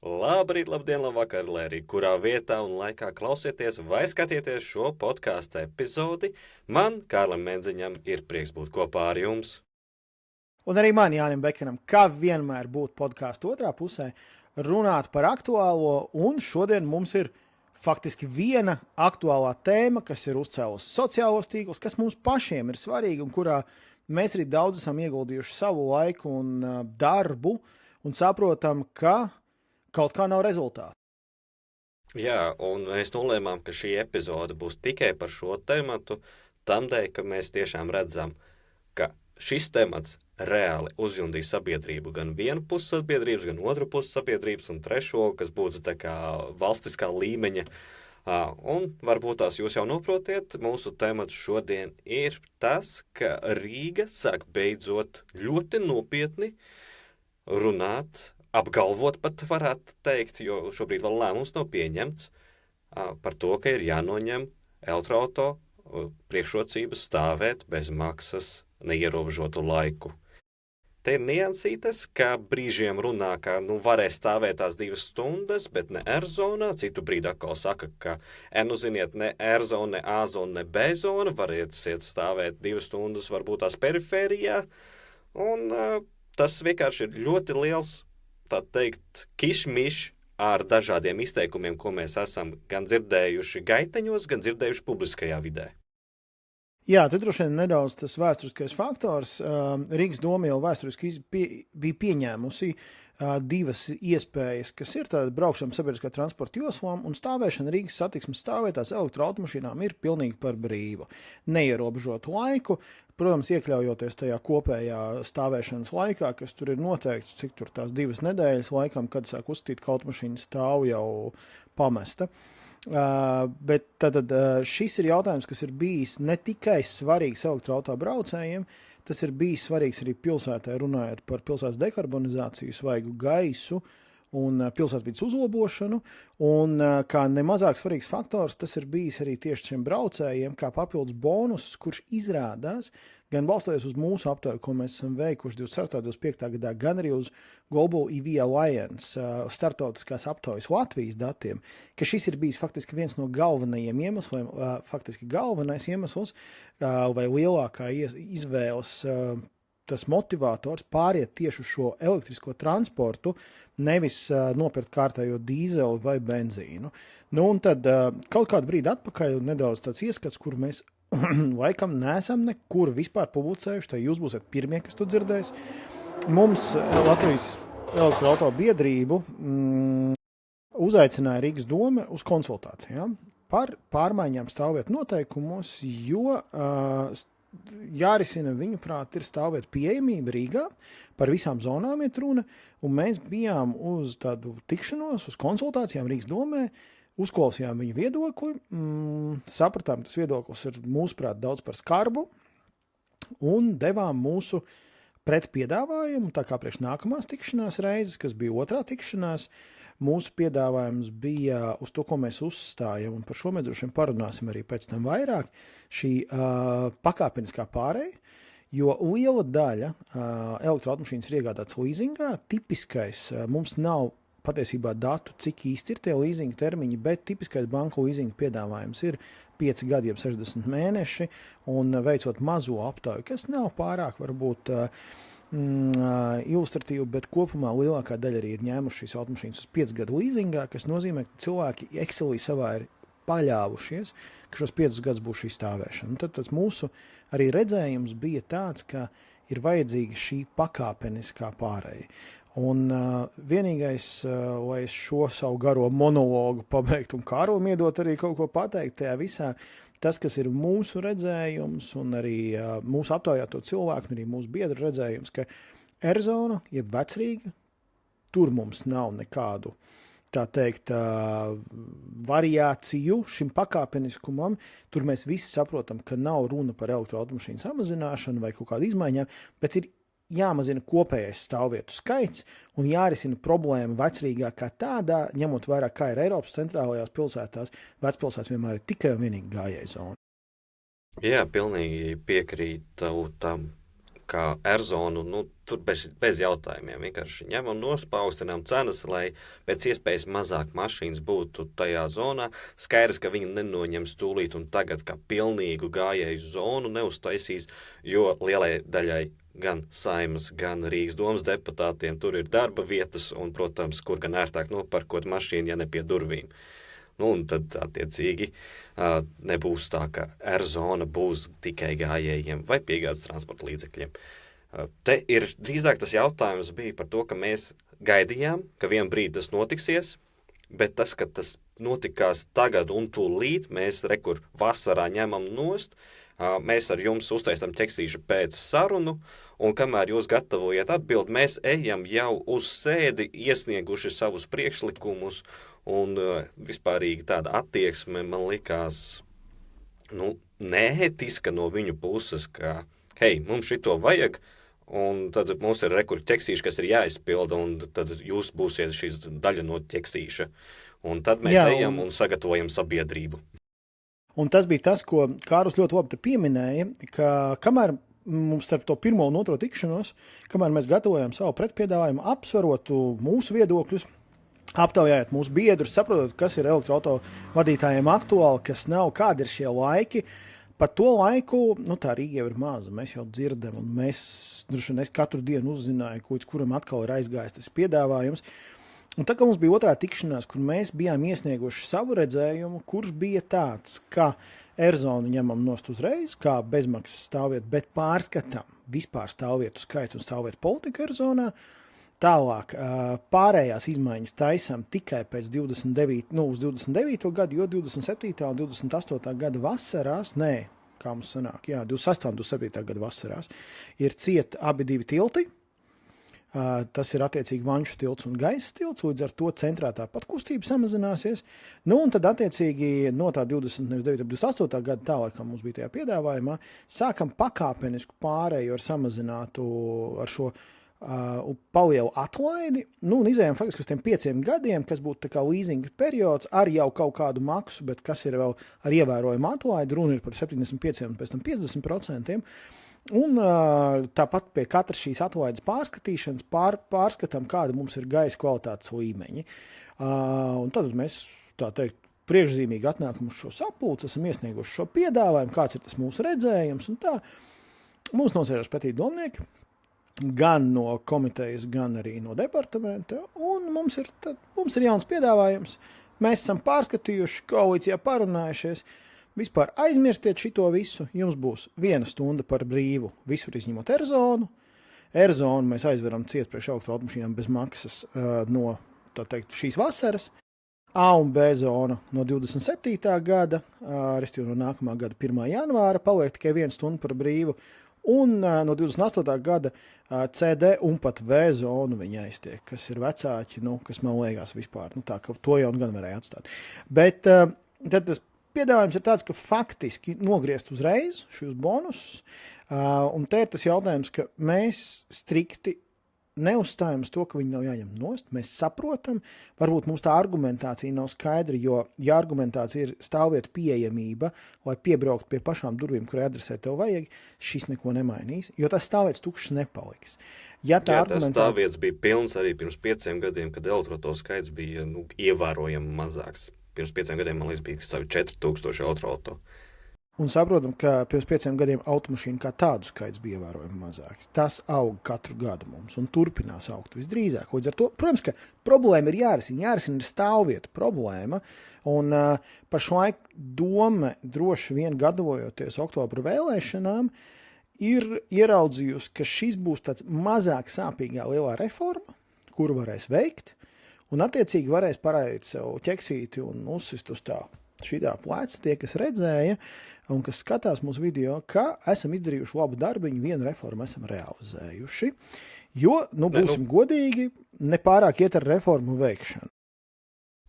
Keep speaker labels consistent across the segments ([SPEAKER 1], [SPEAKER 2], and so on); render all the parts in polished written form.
[SPEAKER 1] Labrīt, labdien, labvakar, lai arī kurā vietā un laikā klausieties vai skatieties šo podkāstu epizodi. Man, Kārlim Menziņam, ir prieks būt kopā ar jums.
[SPEAKER 2] Un arī man, Jānim Bekenam, kā vienmēr būt podkāstu otrā pusē, runāt par aktuālo, un šodien mums ir faktiski viena aktuālā tēma, kas ir uzcēlusi sociālos tīklus, kas mums pašiem ir svarīga un kurā mēs arī daudz esam ieguldījuši savu laiku un darbu un saprotam, ka kaut kā nav rezultātu.
[SPEAKER 1] Jā, un mēs nolēmām, ka šī epizode būs tikai par šo tematu, tamdēļ, ka mēs tiešām redzam, ka šis temats reāli uzjundīs sabiedrību, gan vienu pusi sabiedrības, gan otru pusi sabiedrības, un trešo, kas būtu tā kā valstiskā līmeņa. Un varbūt tās jūs jau noprotiet, mūsu temats šodien ir tas, ka Rīga sāk beidzot ļoti nopietni runāt, apgalvot pat varētu teikt, jo šobrīd vēl lēmums nav pieņemts par to, ka ir jānoņem elektroauto priekšrocības stāvēt bez maksas neierobežotu laiku. Te ir niansītes, ka brīžiem runā, ka varēs stāvēt tās 2 stundas, bet ne R-zonā. Citu brīdi atkal saka, ka ziniet, ne R-zona, ne A-zona, ne B-zona. Variet stāvēt 2 stundas varbūt tās perifērijā. Un tas vienkārši ir ļoti liels, tā teikt, kišmiš ar dažādiem izteikumiem, ko mēs esam gan dzirdējuši gaiteņos, gan dzirdējuši publiskajā vidē.
[SPEAKER 2] Jā, tad droši vien nedaudz tas vēsturiskais faktors. Rīgas doma jau vēsturiski bija pieņēmusi 2 iespējas, kas ir tāda braukšana sabiedriskā transporta joslām, un stāvēšana Rīgas satiksmes stāvvietās elektroautomašīnām ir pilnīgi par brīvu. Neierobežotu laiku, protams, iekļaujoties tajā kopējā stāvēšanas laikā, kas tur ir noteikts, cik tur tās 2 nedēļas laikam, kad sāk uzstīt, ka automašīna stāv jau pamesta. Bet tad šis ir jautājums, kas ir bijis ne tikai svarīgs elektroauto braucējiem, tas ir bijis svarīgs arī pilsētai, runājot par pilsētas dekarbonizāciju, svaigu gaisu un pilsētvides uzlabošanu, un kā nemazāk svarīgs faktors, tas ir bijis arī tieši šiem braucējiem kā papildus bonus, kurš izrādās, gan balstoties uz mūsu aptauju, ko mēs esam veikuši 24. 25. gadā, gan arī uz Global EV Alliance startautiskās aptaujas Latvijas datiem, ka šis ir bijis faktiski viens no galvenajiem iemesliem, faktiski galvenais iemesls vai lielākā izvēles tas motivators pāriet tieši uz šo elektrisko transportu, nevis nopirkt kārtējo dīzeli vai benzīnu. Un tad kaut kādu brīdi atpakaļ nedaudz tāds ieskats, kur mēs laikam neesam nekur vispār publicējuši, tai jūs būsiet pirmie, kas to dzirdēs. Mums Latvijas elektroauto biedrību uzaicināja Rīgas doma uz konsultācijām par pārmaiņām stāvvietu noteikumos, jo jārisina viņuprāt ir stāvvietu pieejamība Rīgā, par visām zonām iet runa, un mēs bijām uz tādu tikšanos, uz konsultācijām Rīgas domē, uzklausījām viņu viedokli, sapratām, tas viedoklis ir mūsuprāt daudz par skarbu, un devām mūsu pretpiedāvājumu, tā kā priekš nākamās tikšanās reizes, kas bija otrā tikšanās, mūsu piedāvājums bija uz to, ko mēs uzstājam, un par šo mēs droši vien parunāsim arī pēc tam vairāk, šī pakāpeniskā pārēja, jo liela daļa elektroautomašīnas ir iegādāts līzingā, tipiskais mums nav patiesībā datu, cik īsti ir tie līzinga termiņi, bet tipiskais banku līzinga piedāvājums ir 5 gadi, jeb 60 mēneši, un veicot mazo aptauju, kas nav pārāk varbūt ilustratīvi, bet kopumā lielākā daļa arī ir ņēmuši šīs automašīnas uz 5 gadu līzingā, kas nozīmē, ka cilvēki Excelī savā ir paļāvušies, ka šos 5 gadus būs šī stāvēšana. Un tad tas mūsu arī redzējums bija tāds, ka ir vajadzīga šī pakāpeniskā pārēja. Un vienīgais, lai es šo savu garo monologu pabeigtu un Kārlim iedot arī kaut ko pateikt tajā visā, tas, kas ir mūsu redzējums un arī mūsu aptaujāto cilvēku un arī mūsu biedru redzējums, ka R-zona, jeb Vecrīga, tur mums nav nekādu, tā teikt, variāciju šim pakāpeniskumam. Tur mēs visi saprotam, ka nav runa par elektroautomašīnu samazināšanu vai kaut kādu izmaiņām, bet ir jāmazina kopējais stāvvietu skaits un jārisina problēma Vecrīgā kā tādā, ņemot vērā, kā ir Eiropas centrālajās pilsētās. Vecpilsētas vienmēr ir tikai un vienīgi gājēju zona.
[SPEAKER 1] Jā, pilnīgi piekrītu tam, kā Airzonu, tur bez jautājumiem. Vienkārši ņemam paaugstinām cenas, lai pēc iespējas mazāk mašīnas būtu tajā zonā. Skaidrs, ka viņi nenoņems tūlīt un tagad, kā pilnīgu gājēju zonu neuztaisīs, jo lielai daļai gan Saeimas, gan Rīgas domas deputātiem tur ir darba vietas un, protams, kur gan ērtāk nopirkot mašīnu, ja ne pie durvīm. Un tad, attiecīgi, nebūs tā, ka Airzona būs tikai gājējiem vai piegādes transporta līdzekļiem. Te ir drīzāk tas jautājums bija par to, ka mēs gaidījām, ka vien brīdi tas notiksies, bet tas, ka tas notikās tagad un tūlīt, mēs rekur vasarā ņemam nost, mēs ar jums uztaisam ķeksīšu pēc sarunu, un kamēr jūs gatavojat atbildi, mēs ejam jau uz sēdi, iesnieguši savus priekšlikumus, un vispārīgi tāda attieksme man likās neētiska no viņu puses, ka, hei, mums šito vajag, un tad mums ir rekur ķeksīša, kas ir jāizpilda, un tad jūs būsiet šīs daļa no ķeksīša. Un tad mēs ejam un sagatavojam sabiedrību.
[SPEAKER 2] Un tas bija tas, ko Kārlis ļoti labi pieminēja, ka kamēr mums starp to pirmo un otro tikšanos, kamēr mēs gatavojam savu pretpiedāvājumu, apsvarotu mūsu viedokļus, aptaujājot mūsu biedrus, saprotot, kas ir elektroauto vadītājiem aktuāli, kas nav, kādi ir šie laiki. Pa to laiku, tā Rīga jau ir maza, mēs jau dzirdam, un es katru dienu uzzināju, līdz kuram atkal ir aizgājis tas piedāvājums. Un tā kā mums bija otrā tikšanās, kur mēs bijām iesnieguši savu redzējumu, kurš bija tāds, ka Airzonu ņemam nost uzreiz, kā bezmaksas stāvvietu, bet pārskatām vispār stāvvietu skaitu un stāvvietu politiku Airzonā. Tālāk pārējās izmaiņas taisām tikai pēc 29. gadu, jo 27. un 28. gada vasarās, kā mums sanāk, 28. un 27. gada vasarās, ir ciet abi divi tilti. Tas ir attiecīgi Vanšu tilts un Gaisa tilts, līdz ar to centrā tāpat kustība samazināsies. Un tad attiecīgi no tā 28. gada tālāk, kā mums bija tajā piedāvājumā, sākam pakāpenisku pārēju ar samazinātu ar šo palielu atlaidi, un izējām faktiski uz tiem 5 gadiem, kas būtu tā kā leasinga periods, ar jau kaut kādu maksu, bet kas ir vēl ar ievērojumu atlaidi, runa ir par 75 un pēc tam 50%. Un tāpat pie katras šīs atlaides pārskatīšanas pārskatām, kāda mums ir gaisa kvalitātes līmeņi. Un tad mēs, tā teikt, priekšzīmīgi atnākam uz šo sapulci, esam iesnieguši šo piedāvājumu, kāds ir tas mūsu redzējums, un tā mums nosēžas pretī domnieki, gan no komitejas, gan arī no departamenta, un mums ir jauns piedāvājums. Mēs esam pārskatījuši, koalīcijā parunājušies, vispār aizmirstiet šito visu, jums būs 1 stunda par brīvu, visur izņemot Airzonu. Airzonu mēs aizveram ciet priekš elektroautomašīnām bez maksas no, tā teikt, šīs vasaras. A un B zona no 27. gada, respektīvi no nākamā gada 1. janvāra, paliek tikai 1 stunda par brīvu. Un no 28. gada CD un pat V zonu viņi aiztiek, kas ir vecāki, kas man liekas vispār, tā, ka to jau gan varēja atstāt. Bet tad tas piedāvājums ir tāds, ka faktiski nogriezt uzreiz šos bonusus, un te ir tas jautājums, ka mēs strikti neuzstājam uz to, ka viņi nav jāņem nost. Mēs saprotam, varbūt mums tā argumentācija nav skaidra, jo, ja argumentācija ir stāvvietu pieejamība, lai piebraukt pie pašām durvīm, kurai adresē tev vajag, šis neko nemainīs, jo tas stāvvietas tukšs nepaliks. Ja tā
[SPEAKER 1] tas stāvvietas bija pilns arī pirms 5 gadiem, kad elektroauto skaits bija ievērojami mazāks. Pirms 5 gadiem, man liekas, bija savi 4000 elektroauto.
[SPEAKER 2] Un saprotam, ka pirms 5 gadiem automašīnu kā tādu skaits bija ievērojami mazāks. Tas aug katru gadu mums un turpinās augt visdrīzāk. Līdz ar to, protams, ka problēma ir jārisina ir stāvvietu problēma. Un pašlaik doma droši vien gatavojoties oktobra vēlēšanām ir ieraudzījusi, ka šis būs tāds mazāk sāpīgā lielā reforma, kuru varēs veikt, un attiecīgi varēs parādīt sev ķeksīti un uzsist uz tā šitā pleca tie, kas redzēja un kas skatās mūsu video, ka esam izdarījuši labu darbiņu, vienu reformu esam realizējuši. Jo, būsim godīgi, nepārāk iet ar reformu veikšanu.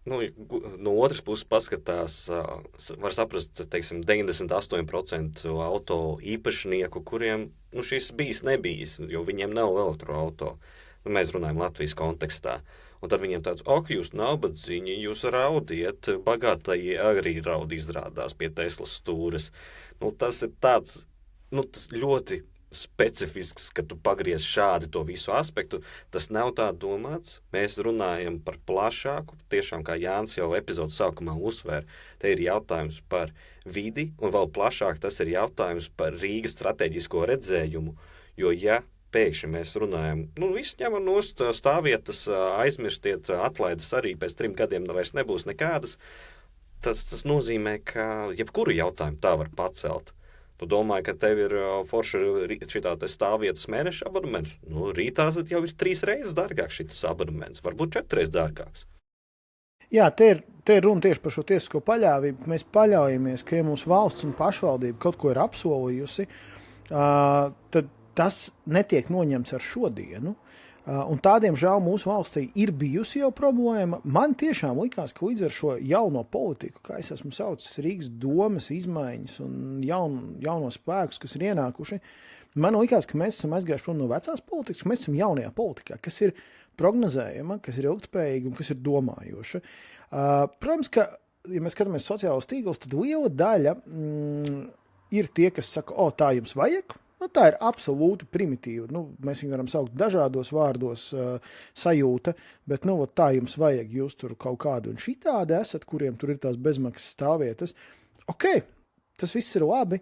[SPEAKER 1] No otras puses paskatās, var saprast, teiksim, 98% auto īpašnieku, kuriem šis bijis nebijis, jo viņiem nav elektroauto. Mēs runājam Latvijas kontekstā. Un tad viņiem tāds, jūs nabadzīņi, jūs raudiet, bagātāji arī raud izrādās pie Teslas stūres. Tas ir tāds, tas ļoti specifisks, ka tu pagriez šādi to visu aspektu. Tas nav tā domāts. Mēs runājam par plašāku, tiešām kā Jānis jau epizodes sākumā uzsvēra. Te ir jautājums par vidi, un vēl plašāk tas ir jautājums par Rīgas strateģisko redzējumu, jo ja pēkšņi mēs runājam, viss ņemam nost stāvvietas, aizmirstiet, atlaides arī pēc 3 gadiem vairs nebūs nekādas, tas nozīmē, ka jebkuru jautājumu tā var pacelt. Tu domāji, ka tev ir forša šitā stāvvietas mēneša abonements. Rītā jau ir 3 reizes dārgāks šis abonements, varbūt 4 reizes dārgāks.
[SPEAKER 2] Jā, te ir runa tieši par šo tiesisko paļāvību. Mēs paļaujamies, ka ja mūsu valsts un pašvaldība kaut ko ir apsolījusi, tad tas netiek noņemts ar šodienu. Un tādiem žēl mūsu valstī ir bijusi jau problēma. Man tiešām likās, ka līdz ar šo jauno politiku, kā es esmu saucis Rīgas domas izmaiņas un jauno spēkus, kas ir ienākuši, man likās, ka mēs esam aizgājuši prom no vecās politikas, ka mēs esam jaunajā politikā, kas ir prognozējama, kas ir ilgtspējīga un kas ir domājoša. Protams, ka, ja mēs skatāmies sociālos tīklus, tad liela daļa ir tie, kas saka, tā jums vajag. Tā ir absolūti primitīva. Mēs viņu varam saukt dažādos vārdos, sajūta, bet tā jums vajag, jūs tur kaut kādu un šitādi esat, kuriem tur ir tās bezmaksas stāvvietas. Ok, tas viss ir labi,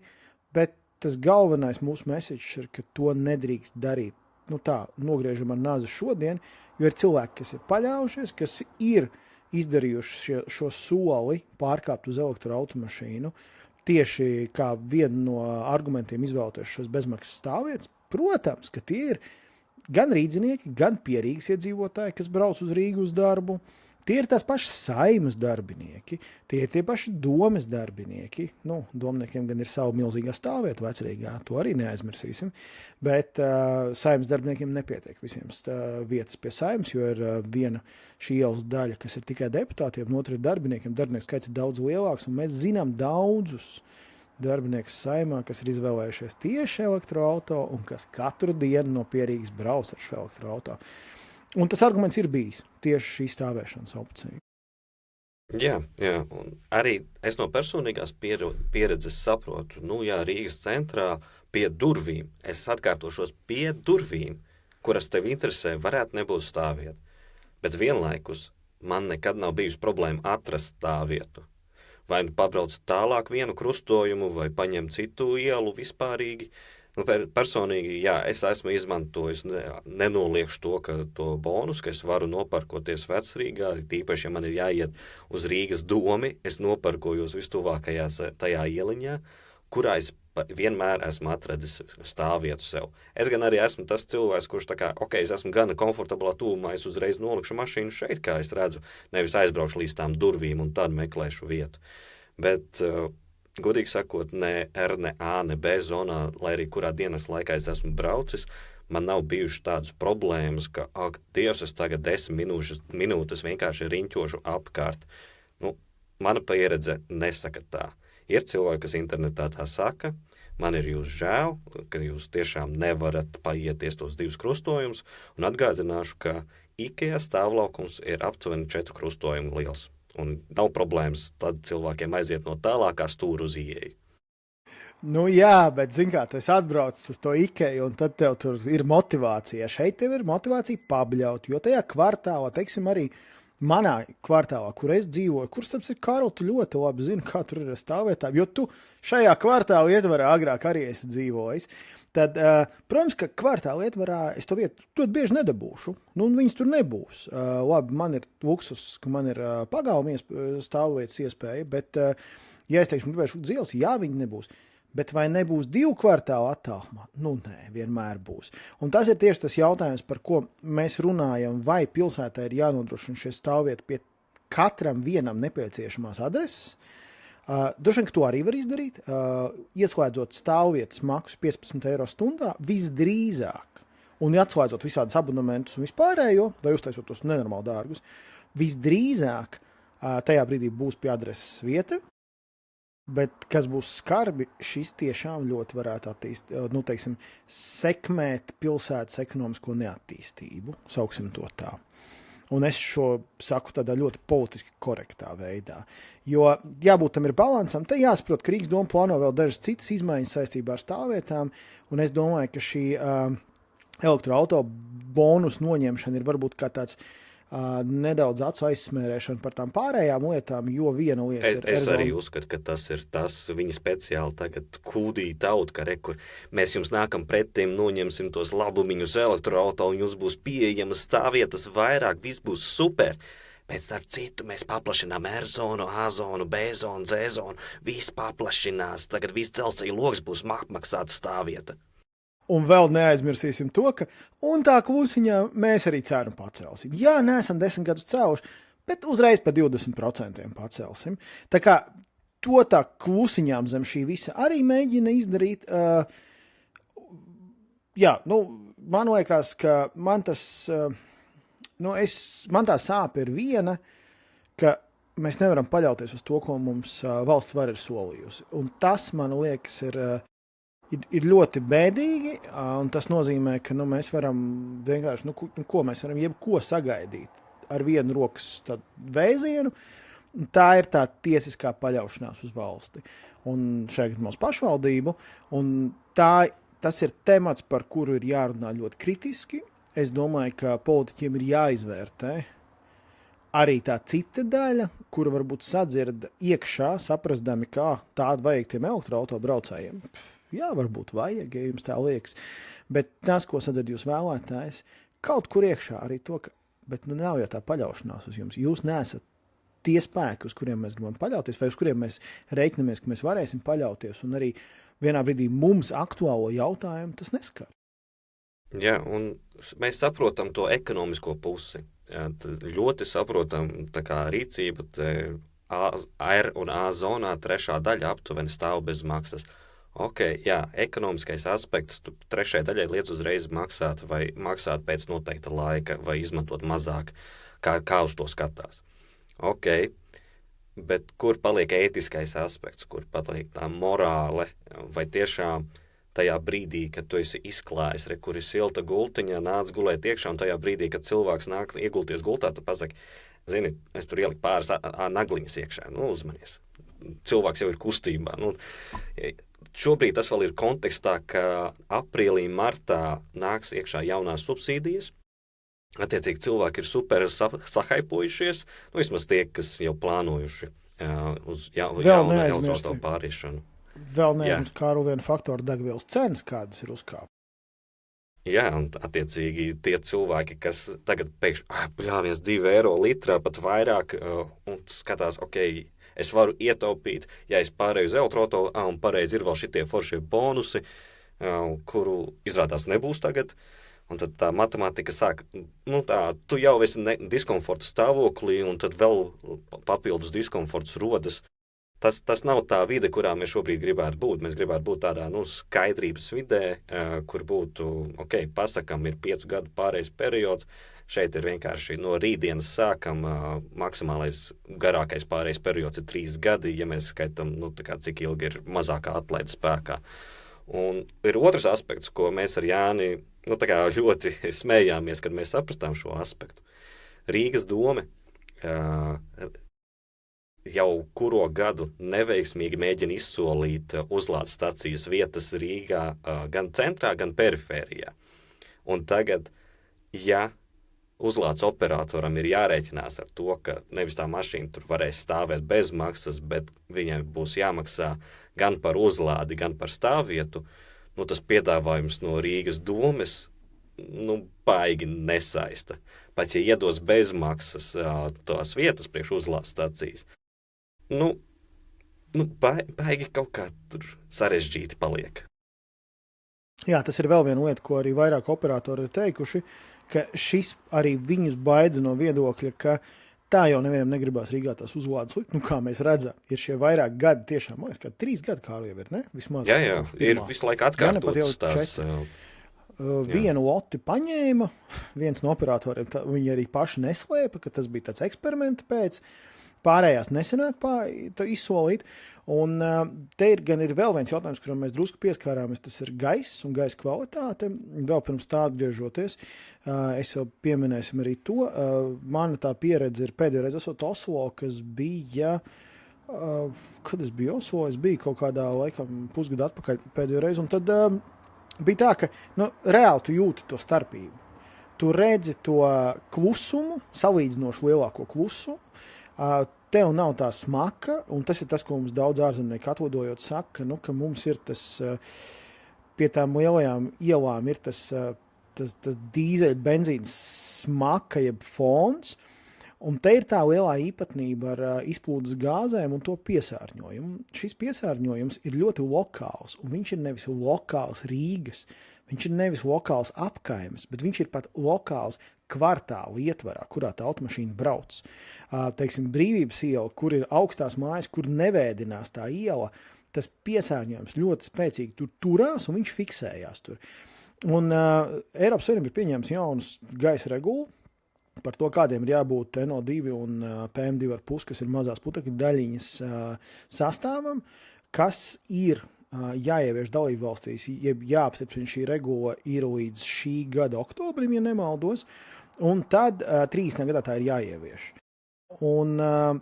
[SPEAKER 2] bet tas galvenais mūsu message ir, ka to nedrīkst darīt. Nogriežam ar nāzi šodien, jo ir cilvēki, kas ir paļaujušies, kas ir izdarījuši šo soli pārkāpt uz elektroautomašīnu, tieši kā vienu no argumentiem izvēlēties šos bezmaksas stāvvietas. Protams, ka tie ir gan rīdzinieki, gan pierīgas iedzīvotāji, kas brauc uz Rīgu uz darbu. Tie ir tās pašas Saeimas darbinieki, tie ir tie paši domes darbinieki. Domniekiem gan ir sava milzīgā stāvvieta vecrīgā, to arī neaizmirsīsim. Bet Saeimas darbiniekiem nepietiek visiem vietas pie Saeimas, jo ir viena šī ielas daļa, kas ir tikai deputātiem, un otra ir darbiniekiem. Darbinieku skaits ir daudz lielāks, un mēs zinām daudzus darbiniekus Saeimā, kas ir izvēlējušies tieši elektroauto un kas katru dienu no Pierīgas brauc ar šo elektroauto. Un tas arguments ir bijis tieši šī stāvēšanas opcija.
[SPEAKER 1] Jā, un arī es no personīgās pieredzes saprotu, Rīgas centrā pie durvīm, es atkārtošos pie durvīm, kuras tev interesē, varētu nebūt stāvvieta. Bet vienlaikus man nekad nav bijusi problēma atrast stāvvietu. Vai pabrauc tālāk vienu krustojumu, vai paņem citu ielu vispārīgi. Personīgi, es esmu izmantojis, nenoliekšu to bonus, ka es varu noparkoties Vecrīgā, tīpaši, ja man ir jāiet uz Rīgas domi, es noparkojos vistuvākajā tajā ieliņā, kurā es vienmēr esmu atradis stāvvietu sev. Es gan arī esmu tas cilvēks, kurš es esmu gana komfortablā tūmā, es uzreiz nolikšu mašīnu šeit, kā es redzu, nevis aizbraukšu līdz tām durvīm un tad meklēšu vietu. Bet godīgi sakot, ne R, ne A, ne B zonā, lai arī kurā dienas laikā es esmu braucis, man nav bijušas tādas problēmas, ka, Dievs, es tagad 10 minūtes vienkārši riņķošu apkārt. Mana pieredze nesaka tā. Ir cilvēki, kas internetā tā saka, man ir jūs žēl, ka jūs tiešām nevarat paieties tos 2 krustojumus, un atgādināšu, ka IKEA stāvlaukums ir aptuveni 4 krustojumu liels. Un nav problēmas tad cilvēkiem aiziet no tālākā stūra uz ieeju.
[SPEAKER 2] Jā, bet, tu esi atbraucis uz to IKEA, un tad tev tur ir motivācija. Šeit tev ir motivācija pabļaut, jo tajā kvartālā, teiksim, arī manā kvartālā, kur es dzīvoju, kurš taps ir Karl, tu ļoti labi zini, kā tur ir stāvvietā, jo tu šajā kvartāla ietvarā agrāk arī esi dzīvojis. Tad, protams, ka kvartāla ietvarā es to vietu ļoti bieži nedabūšu. Viņas tur nebūs. Labi, man ir luksus, ka man ir pagalma stāvvietas iespēja, bet, ja es teikšu, gribēšu dzīves, viņi nebūs. Bet vai nebūs 2 kvartālu attālumā? Nē, vienmēr būs. Un tas ir tieši tas jautājums, par ko mēs runājam, vai pilsētā ir jānodrošina šie stāvvieti pie katram vienam nepieciešamās adreses. Droši vien, ka to arī var izdarīt, ieslēdzot stāvvietas maksu 15 eiro stundā visdrīzāk, un atslēdzot visādus abonementus un vispārējo, vai uztaisot tos nenormāli dārgus, visdrīzāk tajā brīdī būs pie adreses vieta, bet kas būs skarbi, šis tiešām ļoti varētu sekmēt pilsētas ekonomisko neattīstību, sauksim to tā. Un es šo saku tādā ļoti politiski korektā veidā. Jo jābūt tam ir balansam, te jāsaprot, ka Rīgas doma plāno vēl dažas citas izmaiņas saistībā ar stāvvietām, un es domāju, ka šī elektroauto bonus noņemšana ir varbūt kā tāds nedaudz acu aizsmērēšana par tām pārējām lietām, jo viena lieta ir...
[SPEAKER 1] Es arī uzskatu, ka tas ir tas, viņi speciāli tagad kūdīja tautu, ka kur mēs jums nākam pretim, noņemsim tos labumiņus elektroauto, un jums būs pieejamas stāvvietas vairāk, viss būs super. Bet starp citu mēs paplašinām R-zonu, A-zonu, B-zonu, Z-zonu, viss paplašinās, tagad viss dzelzceļa loks būs apmaksāta stāvvieta.
[SPEAKER 2] Un vēl neaizmirsīsim to, ka un tā klusiņā mēs arī cenu pacelsim. Jā, neesam 10 gadus cēluši, bet uzreiz pa 20% pacelsim. Tā kā to tā klusiņām zem šī visa arī mēģina izdarīt. Jā, man liekas, ka man tas, man tā sāpe ir viena, ka mēs nevaram paļauties uz to, ko mums valsts var ir solījusi. Un tas, man liekas, ir ļoti bēdīgi, un tas nozīmē, ka mēs varam vienkārši, ko mēs varam jebko sagaidīt ar vienu rokas vēzienu, un tā ir tā tiesiskā paļaušanās uz valsti. Un šeit mūsu pašvaldību, un tas ir temats, par kuru ir jārunā ļoti kritiski. Es domāju, ka politiķiem ir jāizvērtē arī tā cita daļa, kura varbūt sadzird iekšā, saprastami, kā tādu vajag tiem elektroauto braucējiem. Jā, varbūt vajag, ja jums tā liekas, bet tas, ko sadzird jūs vēlētājs, kaut kur iekšā arī to, ka, bet nav jau tā paļaušanās uz jums. Jūs neesat tie spēki, uz kuriem mēs gribam paļauties, vai uz kuriem mēs reiķinamies, ka mēs varēsim paļauties, un arī vienā brīdī mums aktuālo jautājumu tas neskar.
[SPEAKER 1] Jā, un mēs saprotam to ekonomisko pusi. Jā, ļoti saprotam tā kā rīcība, R un A zonā trešā daļa aptuveni stāv bez maksas. Ok, jā, ekonomiskais aspekts, tu trešajai daļai liec uzreiz maksāt vai maksāt pēc noteikta laika vai izmantot mazāk, kā uz to skatās. Ok, bet kur paliek ētiskais aspekts, kur paliek tā morāle, vai tiešām tajā brīdī, kad tu esi izklājis, kur ir silta gultiņa, nāc gulēt iekšā, un tajā brīdī, kad cilvēks nāk iegulties gultā, tu pasaki, zini, es tur ieliku pāris nagliņas iekšā, uzmanies. Cilvēks jau ir kustībā, Šobrīd tas vēl ir kontekstā, ka aprīlī, martā nāks iekšā jaunās subsīdijas. Attiecīgi cilvēki ir super sahaipojušies, vismaz tie, kas jau plānojuši uz jaunu elektroauto pāriešanu.
[SPEAKER 2] Vēl neaizmirst, kā ar vienu faktoru degvielas cenas, kādas ir uzkāptas.
[SPEAKER 1] Jā, un attiecīgi tie cilvēki, kas tagad pēkšņi, 2 eiro litrā, pat vairāk, un skatās, ok, es varu ietaupīt, ja es pārēju uz elektroauto, un pareizi ir vēl šitie foršie bonusi, kuru izrādās nebūs tagad, un tad tā matemātika sāk, tu jau esi diskomforta stāvoklī, un tad vēl papildus diskomforts rodas. Tas nav tā vide, kurā mēs šobrīd gribētu būt. Mēs gribētu būt tādā skaidrības vidē, kur būtu, pasakam, ir 5 gadu pārējais periods. Šeit ir vienkārši no rītdienas sākam, maksimālais garākais pārējais periods ir 3 gadi, ja mēs skaitam, cik ilgi ir mazākā atlaide spēkā. Un ir otrs aspekts, ko mēs ar Jāni ļoti smējāmies, kad mēs sapratām šo aspektu. Rīgas dome jau kuro gadu neveiksmīgi mēģina izsolīt uzlādes stacijas vietas Rīgā gan centrā, gan perifērijā. Un tagad, ja uzlādes operatoram ir jārēķinās ar to, ka nevis tā mašīna tur varēs stāvēt bez maksas, bet viņai būs jāmaksā gan par uzlādi, gan par stāvvietu, tas piedāvājums no Rīgas domes baigi nesaista. Pat ja iedos bez maksas tās vietas priekš uzlādes stacijas, baigi kaut kā tur sarežģīti paliek.
[SPEAKER 2] Jā, tas ir vēl viena lieta, ko arī vairāk operatori ir teikuši, ka šis arī viņus baida no viedokļa, ka tā jau nevienam negribās Rīgā tās uzlādes likt. Kā mēs redzam, ir šie vairāk gadi tiešām, man liekas, kā 3 gadi kā jau ir, ne? Vismaz.
[SPEAKER 1] Jā, ir visu laiku atkārtotas tās.
[SPEAKER 2] Vienu loti paņēma, viens no operatoriem, viņi arī paši neslēpa, ka tas bija tāds eksperimenta pēc, pārējās nesenāk izsolīt. Un te ir vēl viens jautājums, kuram mēs drusku pieskārāmies, tas ir gaiss un gaisa kvalitāte. Vēl pirms tā atgriežoties, es jau pieminēsim arī to. Mana tā pieredze ir pēdējo reizi esot Oslo, kas bija, kad es biju Oslo, es biju kaut kādā laikam pusgadu atpakaļ pēdējo reizi, un tad bija tā, ka reāli tu jūti to starpību. Tu redzi to klusumu, salīdzinoši lielāko klusumu. Tev nav tā smaka, un tas ir tas, ko mums daudz ārzemnieki atlidojot saka, ka mums ir tas, pie tām lielajām ielām ir tas dīzeļa benzīna smaka, jeb fons, un te ir tā lielā īpatnība ar izplūdes gāzēm un to piesārņojumu. Šis piesārņojums ir ļoti lokāls, un viņš ir nevis lokāls Rīgas, viņš ir nevis lokāls apkaimes, bet viņš ir pat lokāls kvartāla ietvarā, kurā tā automašīna brauc. Teiksim, Brīvības iela, kur ir augstās mājas, kur nevēdinās tā iela, tas piesārņojums ļoti spēcīgi tur turās un viņš fiksējās tur. Un Eiropas Savienība ir pieņēmis jaunus gaisa regulu par to, kādiem ir jābūt NO2 un PM2,5, kas ir mazās putekļu daļiņas sastāvam, kas ir jāievieš dalību valstīs, jeb jāapstiprina šī regula ir līdz šī gada oktobrim, ja nemaldos, un tad 30. gadā tā ir jāievieš. Un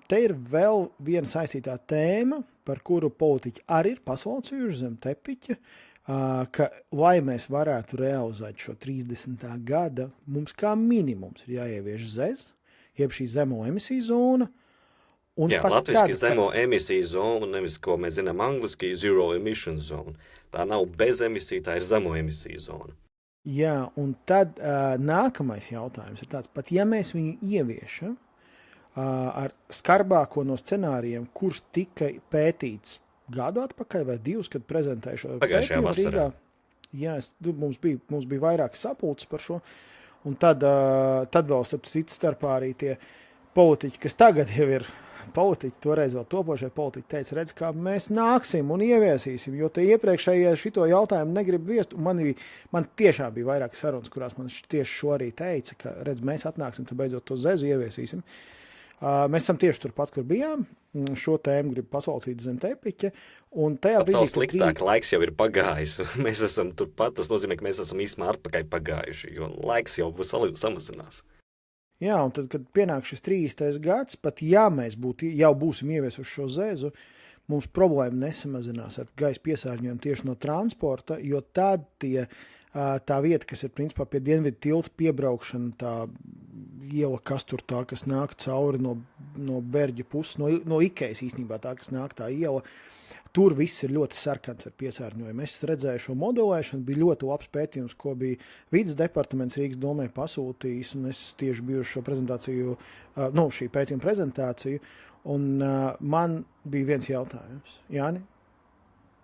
[SPEAKER 2] te ir vēl viena saistītā tēma, par kuru politiķi arī ir paslaucījuši zem tepiķa, ka, lai mēs varētu realizēt šo 30. gada, mums kā minimums ir jāievieš ZEZ, jeb šī zemo emisiju zona.
[SPEAKER 1] Jā, latviski zemo emisiju zona, nevis, ko mēs zinām angliski, zero emission zone. Tā nav bez emisiju, tā ir zemo emisiju zona.
[SPEAKER 2] Jā, un tad nākamais jautājums ir tāds, pat ja mēs viņu ieviešam ar skarbāko no scenārijiem, kurš tika pētīts gadu atpakaļ vai divus, kad prezentēju šo
[SPEAKER 1] pagājušajā vasarā.
[SPEAKER 2] Jā, mums bija vairāk sapulces par šo, un tad vēl starpā arī tie politiķi, kas tagad jau ir politiķi, toreiz vēl topošie politiķi teica, redz, kā mēs nāksim un ieviesīsim, jo te iepriekšējie šito jautājumu negrib viest, un man tiešām bija vairāk sarunas, kurās man tieši šo arī teica, ka, redz, mēs atnāksim, tad beidzot to zezu ieviesīsim. Mēs esam tieši turpat, kur bijām, šo tēmu grib paslaucīt zem tepiķa, un tajā brīdī...
[SPEAKER 1] Vēl sliktāk, laiks jau ir pagājis, mēs esam turpat, tas nozīmē, ka mēs esam īsmā atpakaļ pagājuši, jo laiks jau samazinās.
[SPEAKER 2] Jā, un tad, kad pienāk šis 30. gads, pat ja mēs jau būsim ieviesuši šo zezu, mums problēma nesamazinās ar gaisa piesārņojumu tieši no transporta, jo tad tā vieta, kas ir principā pie Dienvidu tilta piebraukšana, tā iela, kas tur tā, kas nāk cauri no Berģa puses, no Ikejas īstenībā tā, kas nāk tā iela, tur viss ir ļoti sarkans ar piesārņojumu. Es redzēju šo modelēšanu, bija ļoti labs pētījums, ko bija vides departaments Rīgas domē pasūtījis, un es tieši biju šo prezentāciju, šī pētījuma prezentāciju, un man bija viens jautājums. Jāni,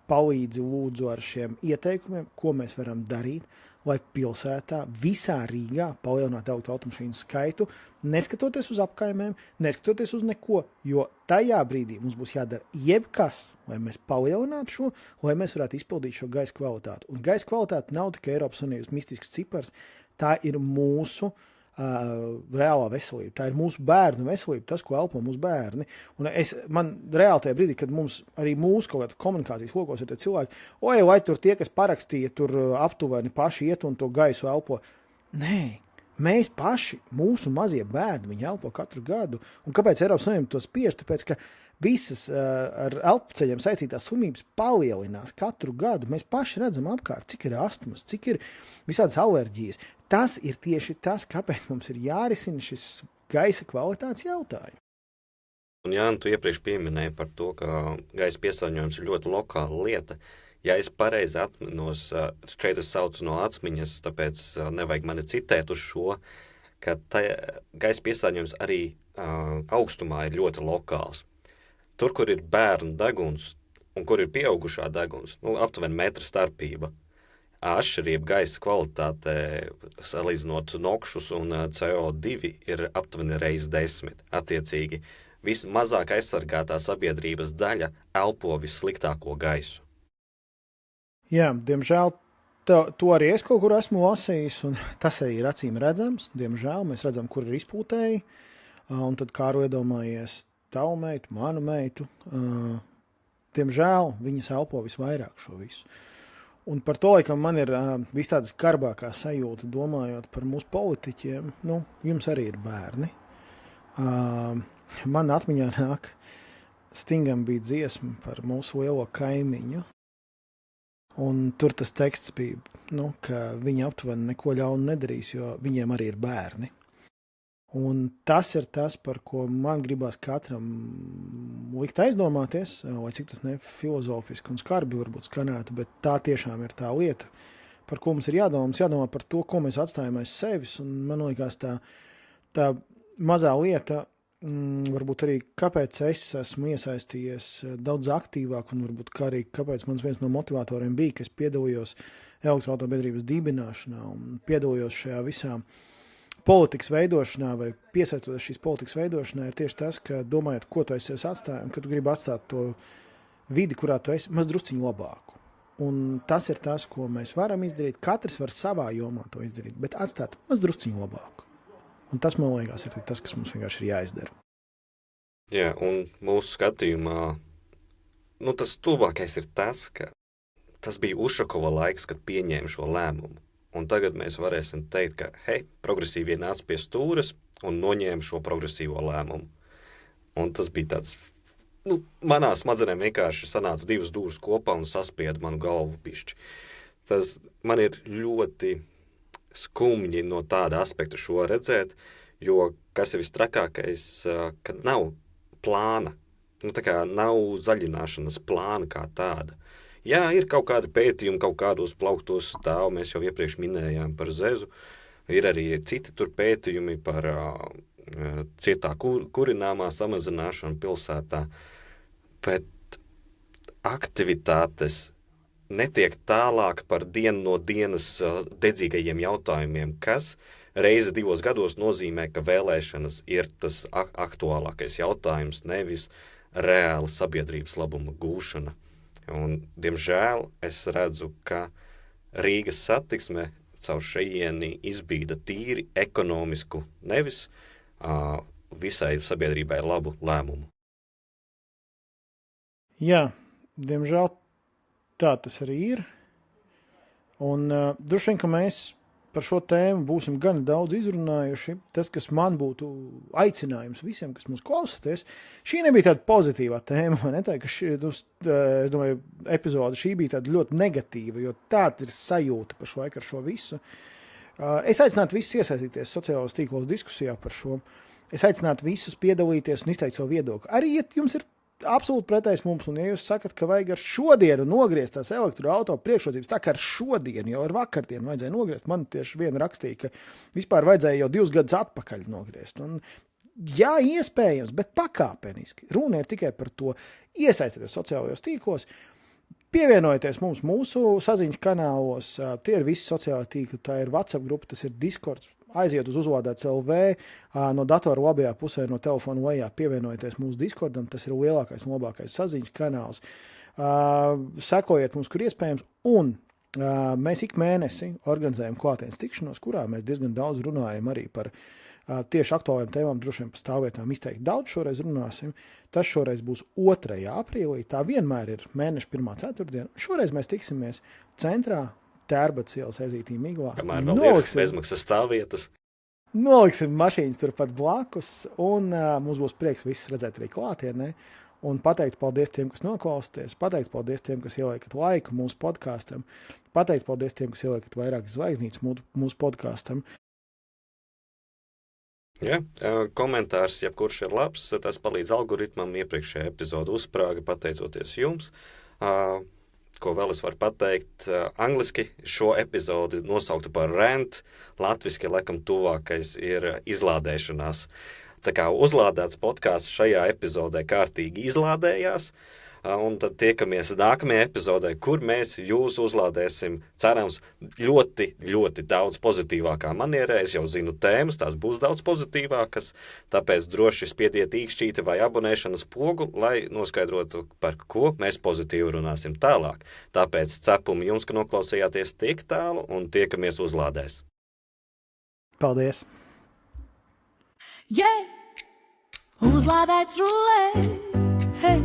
[SPEAKER 2] palīdzi lūdzu ar šiem ieteikumiem, ko mēs varam darīt, lai pilsētā visā Rīgā palielinātu automašīnu skaitu, neskatoties uz apkaimēm, neskatoties uz neko, jo tajā brīdī mums būs jādara jebkas, lai mēs palielinātu šo, lai mēs varētu izpildīt šo gaisa kvalitāti. Un gaisa kvalitāte nav tikai Eiropas Savienības mistisks cipars, tā ir mūsu reālā veselība. Tā ir mūsu bērnu veselība, tas, ko elpo mūsu bērni. Un man reāli tajā brīdī, kad mums arī mūsu kaut kāda komunikācijas lokos ir tie cilvēki, lai tur tie, kas parakstīja, tur aptuveni paši iet un to gaisu elpo. Nē, mēs paši, mūsu mazie bērni, viņi elpo katru gadu. Un kāpēc Eiropas Savienība to spiež? Tāpēc, ka visas ar elpceļiem saistītās slimības palielinās katru gadu. Mēs paši redzam apkārt, cik ir astmas, cik ir visādas alerģijas. Tas ir tieši tas, kāpēc mums ir jārisina šis gaisa kvalitātes jautājums.
[SPEAKER 1] Un Jāni, tu iepriekš pieminēji par to, ka gaisa piesārņojums ir ļoti lokāla lieta. Ja es pareizi atminos, šeit es saucu no atmiņas, tāpēc nevajag mani citēt uz šo, ka gaisa piesārņojums arī augstumā ir ļoti lokāls. Tur, kur ir bērnu deguns un kur ir pieaugušā deguns, aptuveni metra starpība, atšķirība gaisa kvalitātē, salīdzinot nokšus un CO2, ir aptuveni reiz 10. Attiecīgi, vismazāk aizsargātā sabiedrības daļa elpo vissliktāko gaisu.
[SPEAKER 2] Jā, diemžēl to arī es kaut kur esmu lasījis, un tas arī ir acīm redzams. Diemžēl mēs redzam, kur ir izpūtēji, un tad, kā iedomājies, tavu meitu, manu meitu. Diemžēl viņas elpo visvairāk šo visu. Un par to, ka man ir vis tādas skarbākā sajūta, domājot par mūsu politiķiem, jums arī ir bērni. Man atmiņā nāk, Stingam bija dziesma par mūsu lielo kaimiņu. Un tur tas teksts bija, ka viņi aptuveni neko ļaunu nedarīs, jo viņiem arī ir bērni. Un tas ir tas, par ko man gribās katram likt aizdomāties, lai cik tas ne filozofiski un skarbi varbūt skanētu, bet tā tiešām ir tā lieta, par ko mums ir jādomā. Mums jādomā par to, ko mēs atstājam aiz sevis, un man liekas tā mazā lieta, varbūt arī kāpēc es esmu iesaistījies daudz aktīvāk, un varbūt arī kāpēc mans viens no motivatoriem bija, ka es piedalījos elektroautobiedrības dibināšanā un piedalījos šajā visā politikas veidošanā vai piesaistoties šīs politikas veidošanā, ir tieši tas, ka domājot, ko tu esi sevis atstāji, un ka tu gribi atstāt to vidi, kurā tu esi, maz drusciņu labāku. Un tas ir tas, ko mēs varam izdarīt. Katrs var savā jomā to izdarīt, bet atstāt maz drusciņu labāku. Un tas, man liekas, ir tas, kas mums vienkārši ir jāizdara.
[SPEAKER 1] Jā, un mūsu skatījumā, tas tuvākais ir tas, ka tas bija Ušakova laiks, kad pieņēma šo lēmumu. Un tagad mēs varēsim teikt, ka, progresīvie nāca pie stūres un noņēma šo progresīvo lēmumu. Un tas bija tāds, manā smadzenēm vienkārši sanāca divas dūras kopā un saspieda manu galvu pišķi. Tas man ir ļoti skumji no tāda aspekta šo redzēt, jo kas ir vistrakākais, kad nav plāna, tā kā nav zaļināšanas plāna kā tāda. Jā, ir kaut kādi pētījumi, kaut kādos plauktos stāv, mēs jau iepriekš minējām par Zezu, ir arī citi tur pētījumi par cietā kurināmā samazināšanu pilsētā, bet aktivitātes netiek tālāk par dienu no dienas dedzīgajiem jautājumiem, kas reizi 2 gados nozīmē, ka vēlēšanas ir tas aktuālākais jautājums, nevis reāla sabiedrības labuma gūšana. Un, diemžēl, es redzu, ka Rīgas satiksme caur šejieni izbīda tīri ekonomisku, nevis visai sabiedrībai labu lēmumu.
[SPEAKER 2] Jā, diemžēl tā tas arī ir. Un droši vien, ka mēs par šo tēmu būsim gan daudz izrunājuši. Tas, kas man būtu aicinājums visiem, kas mūs klausoties, šī nebija tāda pozitīvā tēma, vai ne? Tā, ka es domāju, epizode šī bija tāda ļoti negatīva, jo tāda ir sajūta par šo laiku ar šo visu. Es aicinātu visus iesaistīties sociālos tīklos diskusijā par šo. Es aicinātu visus piedalīties un izteikt savu viedokli. Arī, ja jums ir absolūti pretējs mums, un ja jūs sakat, ka vajag ar šodienu nogriezt tās elektroauto priekšrocības, tā kā ar šodienu, jau ar vakardienu vajadzēja nogriezt, man tieši viena rakstīja, ka vispār vajadzēja jau 2 gadus atpakaļ nogriezt. Un, jā, iespējams, bet pakāpeniski. Runa ir tikai par to iesaistīties sociālajos tīklos, pievienojieties mums mūsu saziņas kanālos, tie ir visi sociālai tīkli, tā ir WhatsApp grupa, tas ir Discords, aiziet uz uzlādēts LV, no datora labajā pusē, no telefona lejā pievienojieties mūsu Discordam, tas ir lielākais un labākais saziņas kanāls. Sekojiet mums, kur iespējams, un mēs ik mēnesi organizējam klātienes tikšanos, kurā mēs diezgan daudz runājam arī par tieši aktuālajām tēmām, droši vien par stāvvietām izteikti daudz šoreiz runāsim. Tas šoreiz būs 2. aprīlī, tā vienmēr ir mēneša 1. ceturtdiena. Šoreiz mēs tiksimies centrā, Tērbats ielas ezītī miglā.
[SPEAKER 1] Kamēr vēl ir bezmaksas stāvvietas.
[SPEAKER 2] Noliksim mašīnas turpat blakus, un mums būs prieks visus redzēt arī klātienē. Un pateikt paldies tiem, kas noklausties, pateikt paldies tiem, kas ieliekat laiku mūsu podkāstam, pateikt paldies tiem, kas ieliekat vairāk zvaigznītes mūsu podkāstam.
[SPEAKER 1] Jā, komentārs, jebkurš ir labs, tas palīdz algoritmam, iepriekšējā epizoda uzsprāga pateicoties jums. Ko vēl es varu pateikt, angliski šo epizodi nosauktu par rant, latviski laikam tuvākais ir izlādēšanās. Tā kā uzlādēts podcasts šajā epizodē kārtīgi izlādējās, un tad tiekamies nākamajā epizodē, kur mēs jūs uzlādēsim, cerams, ļoti, ļoti daudz pozitīvākā manierē. Es jau zinu tēmas, tās būs daudz pozitīvākas, tāpēc droši spiediet īkšķīti vai abonēšanas pogu, lai noskaidrotu, par ko mēs pozitīvi runāsim tālāk. Tāpēc cepumi jums, ka noklausījāties tik tālu, un tiekamies uzlādēs.
[SPEAKER 2] Paldies!
[SPEAKER 3] Yeah! Uzlādēts rullē, hei.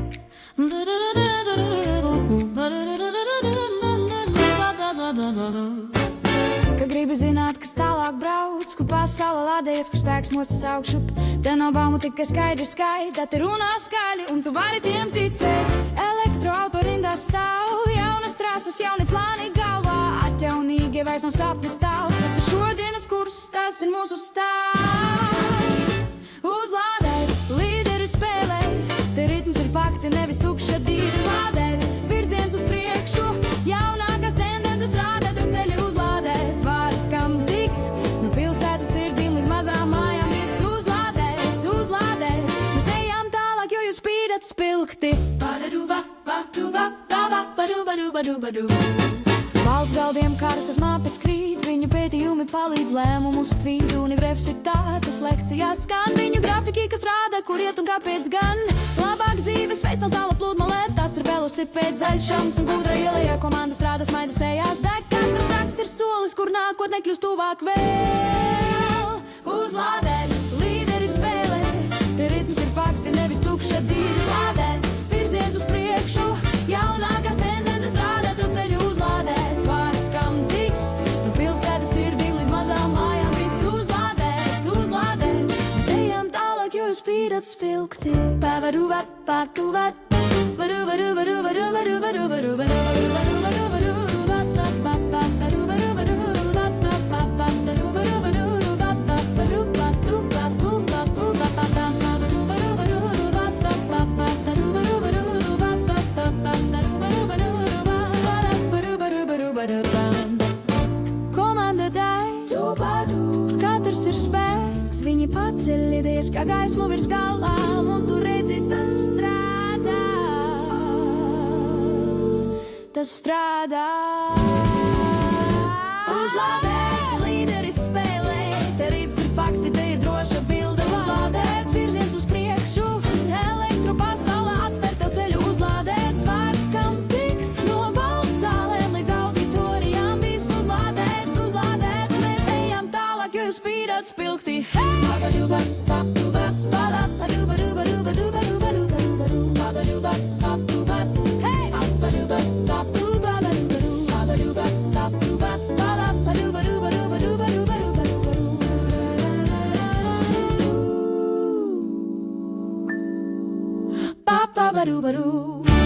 [SPEAKER 3] Kad gribi zināt, kas tālāk brauc, kur pasaule lādējas, kur spēks mostas augšup, te nav baumu tikai skaidri skaidri, te runā skaļi un tu vari tiem ticēt. Elektroauto rindās stāv, jaunas trasas, jauni plāni galvā, atjaunīgi vairs nav sapnis tāls, tas ir šodienas kurs, tas ir mūsu stāsts. Uzlādēt, līderi spēlē, te ritms ir fakti, nevis tukša dīri lādēt, virziens uz priekšu, jaunākas tendences rādēt un ceļi uzlādēts, vārds kam tiks, no pilsētas sirdīm līdz mazām mājām viss uzlādēts, uzlādēts, mēs ejam tālāk, jo jūs spīdat spilgti. Valsts galdiem karstas māpes krīt, viņu pētījumi palīdz lēmumus tvīt, universitātes lekcijās skan viņu grafiki, kas rāda, kur iet un kāpēc gan. Labāk dzīves veids nav tāla plūdmalē, tas ir velosipēds, zaļš šams un gudra ielējā, komanda strādā smaidas ejās, deg katrs aks ir solis, kur nākotnē kļūst tuvāk vēl. Uzlādēt, līderi spēlē, te ritms ir fakti, nevis tukša dīri lādēt, virziens uz priekšu, jaunākās tendences rāda, tev ceļu uzlādēts, vārds kam tiks, no pilsētas sirdīm līdz mazām mājām viss uzlādēts, uzlādēts, mēs ejam tālāk, jo jūs spīdat spilgti. Pavaruva, patuva, varuva, varuva, varuva, varuva, varuva, komanda dai, katrs ir spēks, viņi paceļies kā gaismu virs galām, un tu redzi, tas strādā, tas strādā. Uzlādēts, līderis spēlē, te rīts ir fakti, te ir droša bilde. Uzlādēts, virziens uz priekšu, elektro pasaulē atver tev ceļu uzlādēts, vārds kam tiks, no valsts zālēm līdz auditorijām, viss uzlādēts, uzlādēts, mēs ejam tālāk, jo jūs spīdat spilgti. Hey! Ba-ba-ba-doo-ba-doo.